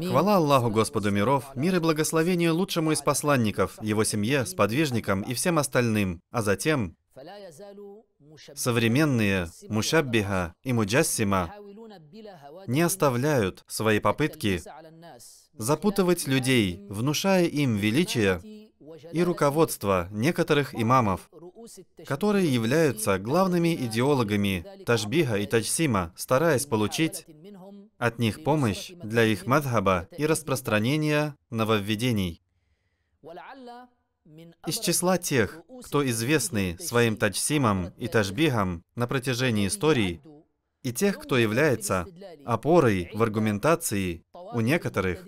Хвала Аллаху, Господу миров, мир и благословение лучшему из посланников, его семье, сподвижникам и всем остальным, а затем современные мушаббиха и муджассима не оставляют свои попытки запутывать людей, внушая им величие и руководство некоторых имамов, которые являются главными идеологами ташбиха и таджсима, стараясь получить от них помощь для их мадхаба и распространения нововведений. Из числа тех, кто известны своим таджсимом и ташбихом на протяжении истории, и тех, кто является опорой в аргументации у некоторых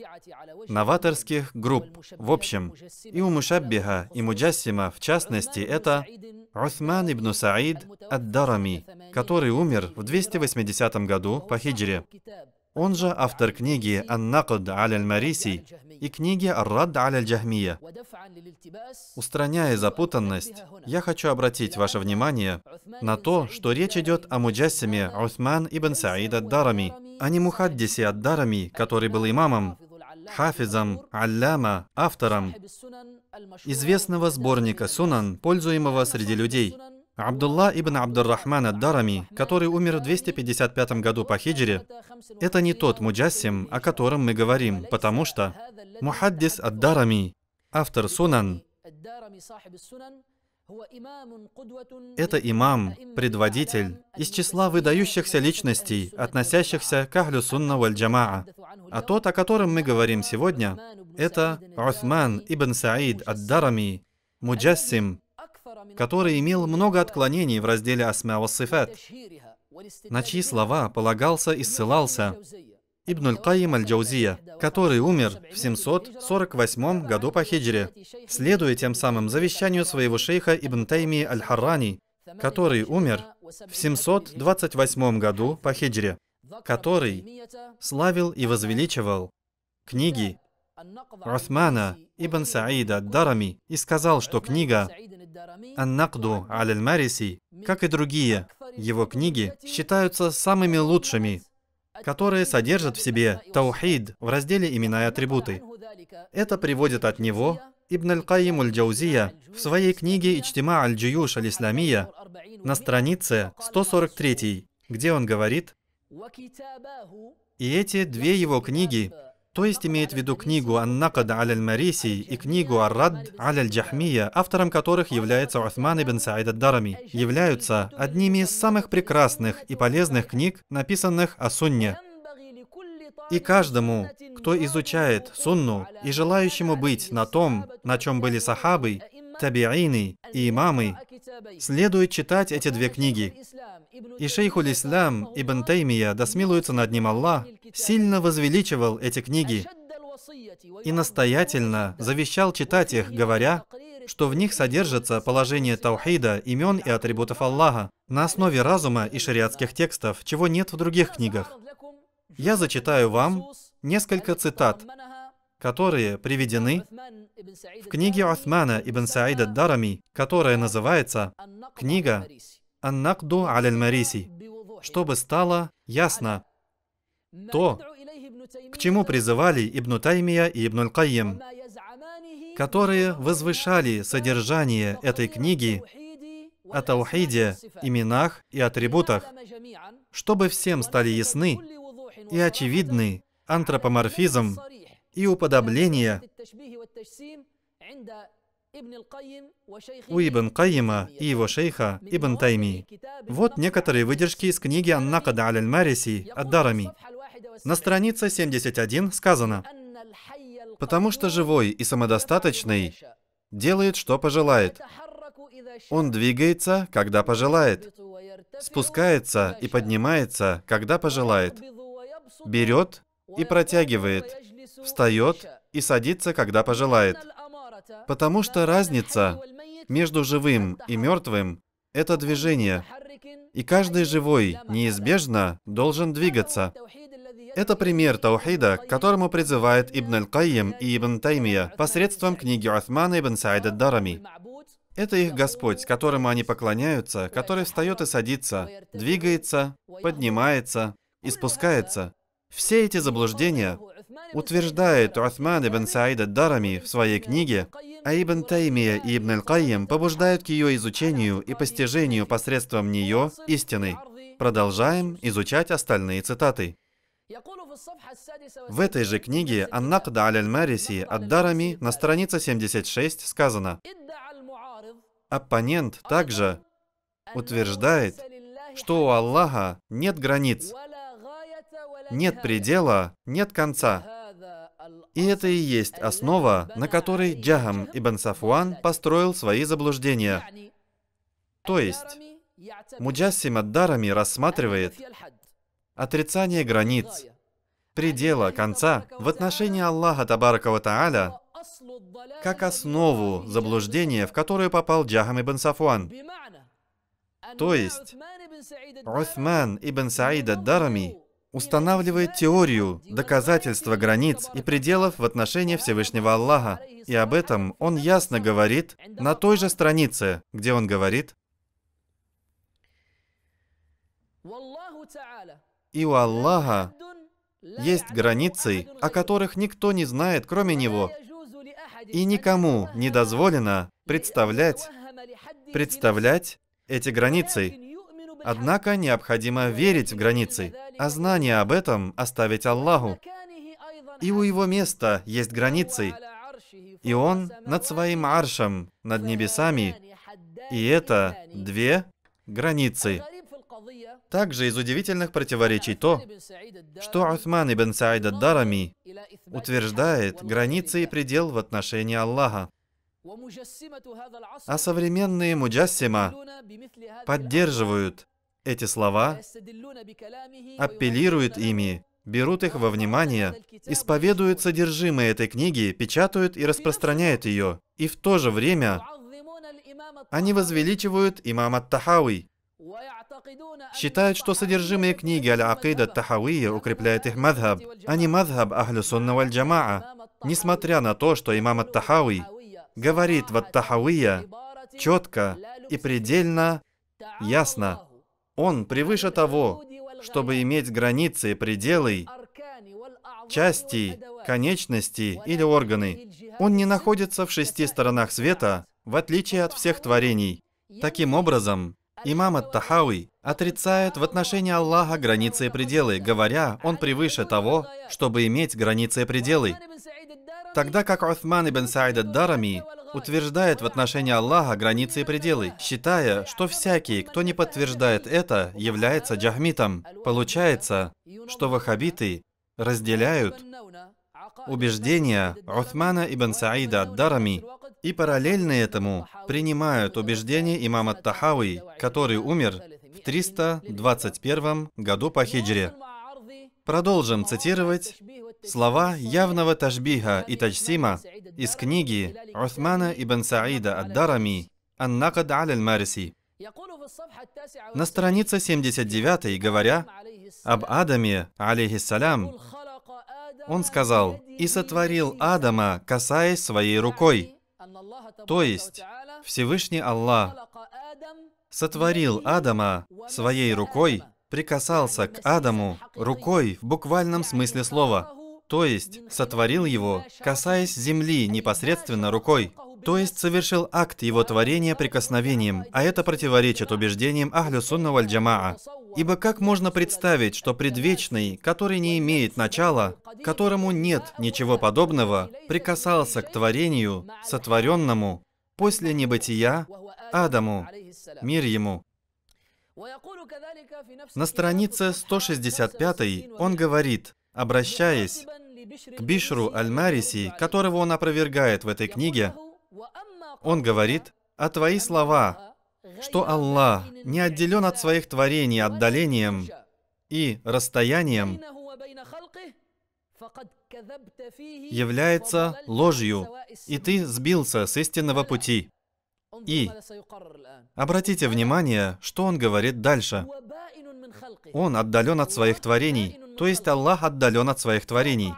новаторских групп в общем, и у мушаббиха и муджассима в частности, это Усман ибн Саид ад-Дарами, который умер в 280 году по хиджре. Он же автор книги «Ан-Накд аль-Мариси» и книги «Ар-Радд аль-Джахмия». Устраняя запутанность, я хочу обратить ваше внимание на то, что речь идет о муджассиме Усман ибн Саид ад-Дарами, а не мухаддисе ад-Дарами, который был имамом, хафизом, алляма, автором известного сборника сунан, пользуемого среди людей. Абдулла ибн Абдуррахман ад-Дарами, который умер в 255 году по хиджре, это не тот муджассим, о котором мы говорим, потому что мухаддис ад-Дарами, автор сунан, это имам, предводитель из числа выдающихся личностей, относящихся к ахлю сунна валь джамаа. А тот, о котором мы говорим сегодня, это Усман ибн Саид ад-Дарами, муджассим, который имел много отклонений в разделе асма ва сифат, на чьи слова полагался и ссылался Ибн аль-Кайим аль-Джаузия, который умер в 748 году по хиджре, следуя тем самым завещанию своего шейха Ибн Тайми аль-Харрани, который умер в 728 году по хиджре, который славил и возвеличивал книги Усмана ибн Саида ад-Дарами и сказал, что книга «Ан-Накду аль-Мариси», как и другие его книги, считаются самыми лучшими, которые содержат в себе таухид в разделе «Имена и атрибуты». Это приводит от него Ибн аль-Кайим аль-Джаузия в своей книге «Иджтима аль-Джуюш аль-Исламия» на странице 143, где он говорит: «И эти две его книги, то есть имеет в виду книгу «Ан-Накд аль-Мариси» и книгу «Ар-Радд аль-Джахмия», автором которых является Усман ибн Саид ад-Дарами, являются одними из самых прекрасных и полезных книг, написанных о сунне. И каждому, кто изучает сунну и желающему быть на том, на чем были сахабы, табиины и имамы, следует читать эти две книги. И шейхуль Ислам ибн Таймия, да смилуется над ним Аллах, сильно возвеличивал эти книги и настоятельно завещал читать их, говоря, что в них содержится положение таухида, имен и атрибутов Аллаха на основе разума и шариатских текстов, чего нет в других книгах. Я зачитаю вам несколько цитат, которые приведены в книге Усмана ибн Саида ад-Дарами, которая называется «Книга Ан-Накду аль-Мариси», чтобы стало ясно то, к чему призывали Ибн Таймия и Ибн аль-Кайим, которые возвышали содержание этой книги о таухиде, именах и атрибутах, чтобы всем стали ясны и очевидны антропоморфизм и уподобление у Ибн Кайима и его шейха Ибн Тайми. Вот некоторые выдержки из книги «Ан-Накд аль-Мариси» ад-Дарами. На странице 71 сказано: «Потому что живой и самодостаточный делает, что пожелает. Он двигается, когда пожелает, спускается и поднимается, когда пожелает, берет и протягивает, встает и садится, когда пожелает. Потому что разница между живым и мертвым – это движение, и каждый живой неизбежно должен двигаться». Это пример таухида, к которому призывает Ибн аль-Кайим и Ибн Таймия посредством книги Усмана ибн Саида ад-Дарами. Это их Господь, которому они поклоняются, который встает и садится, двигается, поднимается и спускается. Все эти заблуждения утверждает Уthман ибн Саид ад-Дарами в своей книге, а Ибн Таймия и Ибн аль-Кайим побуждают к ее изучению и постижению посредством нее истины. Продолжаем изучать остальные цитаты. В этой же книге «Ан-Накд аль-Мариси» ад-Дарами на странице 76 сказано: оппонент также утверждает, что у Аллаха нет границ, нет предела, нет конца. И это и есть основа, на которой Джахам ибн Сафуан построил свои заблуждения. То есть, Муджассим ад-Дарами рассматривает отрицание границ, предела, конца в отношении Аллаха Табарака ва Тааля как основу заблуждения, в которое попал Джахам ибн Сафуан. То есть, Уthман ибн Саид ад-Дарами устанавливает теорию доказательства границ и пределов в отношении Всевышнего Аллаха. И об этом он ясно говорит на той же странице, где он говорит: и у Аллаха есть границы, о которых никто не знает, кроме Него, и никому не дозволено представлять эти границы. Однако необходимо верить в границы, а знание об этом оставить Аллаху. И у Его места есть границы, и Он над Своим аршем, над небесами, и это две границы. Также из удивительных противоречий то, что Уthман ибн Саид ад-Дарами утверждает границы и предел в отношении Аллаха. А современные муджассима поддерживают эти слова, апеллируют ими, берут их во внимание, исповедуют содержимое этой книги, печатают и распространяют ее. И в то же время они возвеличивают имама ат-Тахави, считают, что содержимое книги Аль-Акида ат-Тахавия укрепляет их мадхаб, а не мадхаб Ахлю Сунна валь Джамаа. Несмотря на то, что имам ат-Тахави говорит в ат-Тахавия четко и предельно ясно. Он превыше того, чтобы иметь границы и пределы, части, конечности или органы. Он не находится в 6 сторонах света, в отличие от всех творений. Таким образом, имам ат-Тахави отрицает в отношении Аллаха границы и пределы, говоря, он превыше того, чтобы иметь границы и пределы. Тогда как Уthман ибн Саид ад-Дарами утверждает в отношении Аллаха границы и пределы, считая, что всякий, кто не подтверждает это, является джахмитом. Получается, что ваххабиты разделяют убеждения Уthмана ибн Саида ад-Дарами и параллельно этому принимают убеждения имама ат-Тахави, который умер в 321 году по хиджре. Продолжим цитировать слова явного ташбиха и таджсима из книги Уthмана ибн Саида ад-Дарами «Ан-Накд аль-Мариси». На странице 79, говоря об Адаме, алейхиссалям, он сказал: «И сотворил Адама, касаясь своей рукой». То есть, Всевышний Аллах сотворил Адама своей рукой, прикасался к Адаму рукой в буквальном смысле слова. То есть, сотворил его, касаясь земли непосредственно рукой. То есть, совершил акт его творения прикосновением, а это противоречит убеждениям Ахлю Сунна валь Джамаа. Ибо как можно представить, что предвечный, который не имеет начала, которому нет ничего подобного, прикасался к творению, сотворенному, после небытия, Адаму, мир ему? На странице 165 он говорит, обращаясь к Бишру аль-Мариси, которого он опровергает в этой книге, он говорит: «А твои слова, что Аллах не отделен от своих творений отдалением и расстоянием, является ложью, и ты сбился с истинного пути». И обратите внимание, что он говорит дальше. Он отдален от своих творений, то есть Аллах отдален от своих творений.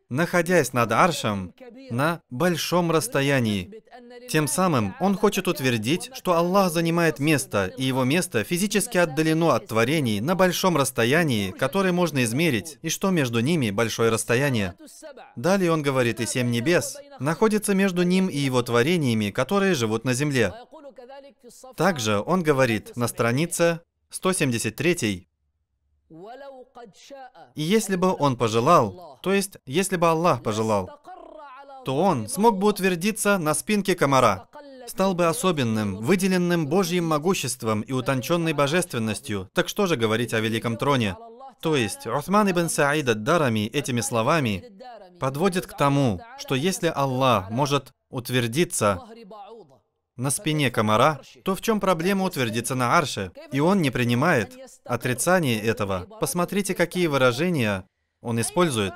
находясь над аршем на большом расстоянии. Тем самым он хочет утвердить, что Аллах занимает место, и его место физически отдалено от творений на большом расстоянии, которое можно измерить, и что между ними большое расстояние. Далее он говорит, и 7 небес находятся между ним и его творениями, которые живут на земле. Также он говорит на странице 173. И если бы он пожелал, то есть, если бы Аллах пожелал, то он смог бы утвердиться на спинке комара, стал бы особенным, выделенным Божьим могуществом и утонченной божественностью. Так что же говорить о великом троне? То есть, Усман ибн Саид ад-Дарами этими словами подводит к тому, что если Аллах может утвердиться на спине комара, то в чем проблема утвердиться на арше? И он не принимает отрицание этого. Посмотрите, какие выражения он использует.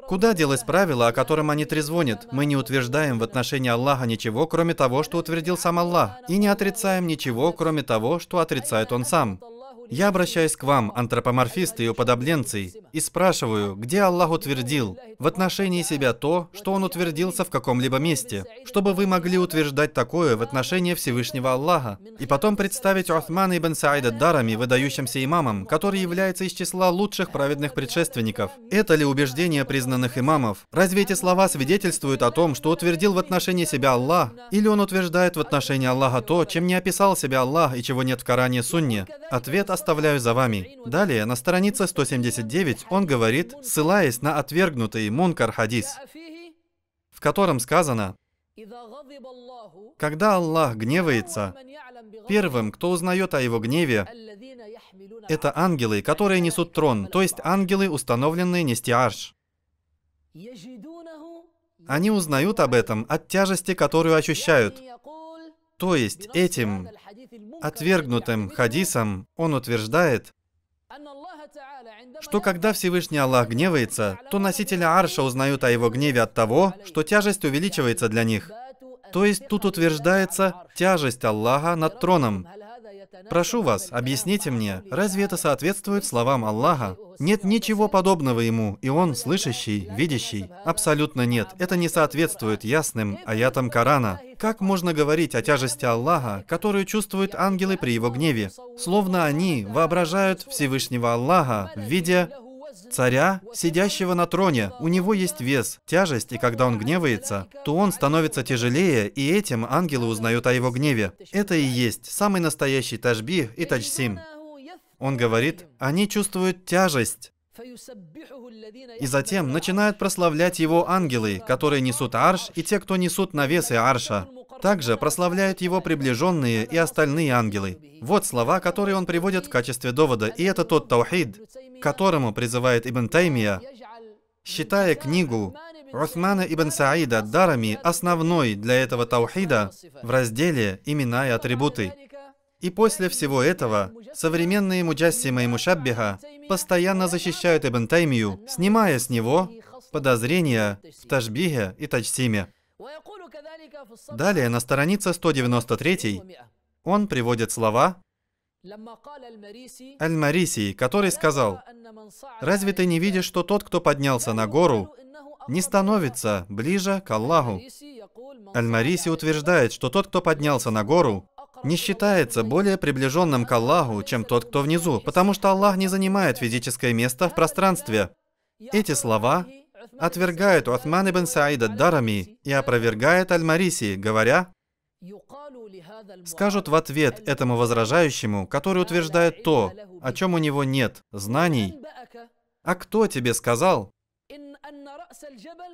Куда делось правило, о котором они трезвонят? Мы не утверждаем в отношении Аллаха ничего, кроме того, что утвердил сам Аллах, и не отрицаем ничего, кроме того, что отрицает Он сам. Я обращаюсь к вам, антропоморфисты и уподобленцы, и спрашиваю, где Аллах утвердил в отношении себя то, что Он утвердился в каком-либо месте, чтобы вы могли утверждать такое в отношении Всевышнего Аллаха, и потом представить Усмана ибн Саида ад-Дарами выдающимся имамом, который является из числа лучших праведных предшественников. Это ли убеждение признанных имамов? Разве эти слова свидетельствуют о том, что утвердил в отношении себя Аллах, или он утверждает в отношении Аллаха то, чем не описал себя Аллах и чего нет в Коране и Сунне? Ответ оставляю за вами. Далее, на странице 179, он говорит, ссылаясь на отвергнутый мункар хадис, в котором сказано: когда Аллах гневается, первым, кто узнает о его гневе, это ангелы, которые несут трон, то есть ангелы, установленные нести арш. Они узнают об этом от тяжести, которую ощущают. То есть этим отвергнутым хадисом он утверждает, что когда Всевышний Аллах гневается, то носители арша узнают о его гневе от того, что тяжесть увеличивается для них. То есть тут утверждается тяжесть Аллаха над троном. Прошу вас, объясните мне, разве это соответствует словам Аллаха? Нет ничего подобного ему, и он слышащий, видящий. Абсолютно нет. Это не соответствует ясным аятам Корана. Как можно говорить о тяжести Аллаха, которую чувствуют ангелы при его гневе? Словно они воображают Всевышнего Аллаха в виде царя, сидящего на троне. У него есть вес, тяжесть, и когда он гневается, то он становится тяжелее, и этим ангелы узнают о его гневе. Это и есть самый настоящий ташбих и таджсим. Он говорит, они чувствуют тяжесть. И затем начинают прославлять его ангелы, которые несут арш, и те, кто несут навесы арша. Также прославляют его приближенные и остальные ангелы. Вот слова, которые он приводит в качестве довода, и это тот таухид, к которому призывает Ибн Таймия, считая книгу Усмана ибн Саида ад-Дарами основной для этого таухида в разделе «Имена и атрибуты». И после всего этого современные муджассимы и мушаббиха постоянно защищают Ибн Таймию, снимая с него подозрения в ташбихе и таджсиме. Далее, на странице 193, он приводит слова Аль-Мариси, который сказал: «Разве ты не видишь, что тот, кто поднялся на гору, не становится ближе к Аллаху?» Аль-Мариси утверждает, что тот, кто поднялся на гору, не считается более приближенным к Аллаху, чем тот, кто внизу, потому что Аллах не занимает физическое место в пространстве. Эти слова отвергает Усман ибн Саид ад-Дарами и опровергает Аль-Мариси, говоря, скажут в ответ этому возражающему, который утверждает то, о чем у него нет знаний: «А кто тебе сказал,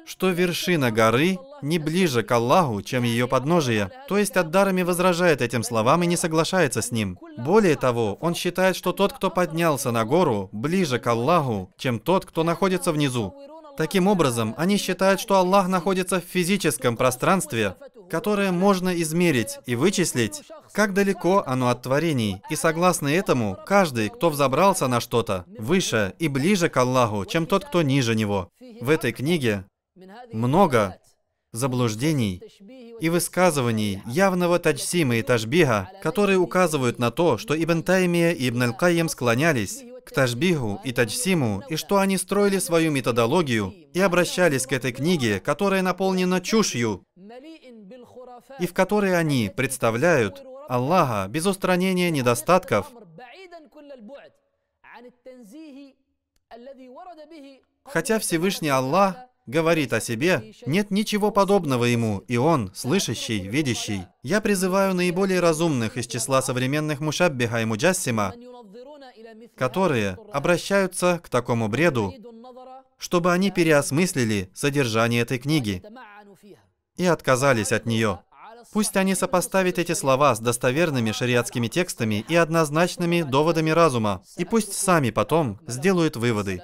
что вершина горы не ближе к Аллаху, чем ее подножие?» То есть ад-Дарами возражает этим словам и не соглашается с ним. Более того, он считает, что тот, кто поднялся на гору, ближе к Аллаху, чем тот, кто находится внизу. Таким образом, они считают, что Аллах находится в физическом пространстве, которое можно измерить и вычислить, как далеко оно от творений. И согласно этому, каждый, кто взобрался на что-то, выше и ближе к Аллаху, чем тот, кто ниже него. В этой книге много заблуждений и высказываний явного таджсима и ташбиха, которые указывают на то, что Ибн Таймия и Ибн Аль-Кайим склонялись к ташбиху и таджсиму, и что они строили свою методологию и обращались к этой книге, которая наполнена чушью, и в которой они представляют Аллаха без устранения недостатков, хотя Всевышний Аллах говорит о себе, нет ничего подобного Ему, и Он, слышащий, видящий. Я призываю наиболее разумных из числа современных мушаббиха и муджассима, которые обращаются к такому бреду, чтобы они переосмыслили содержание этой книги и отказались от нее. Пусть они сопоставят эти слова с достоверными шариатскими текстами и однозначными доводами разума, и пусть сами потом сделают выводы.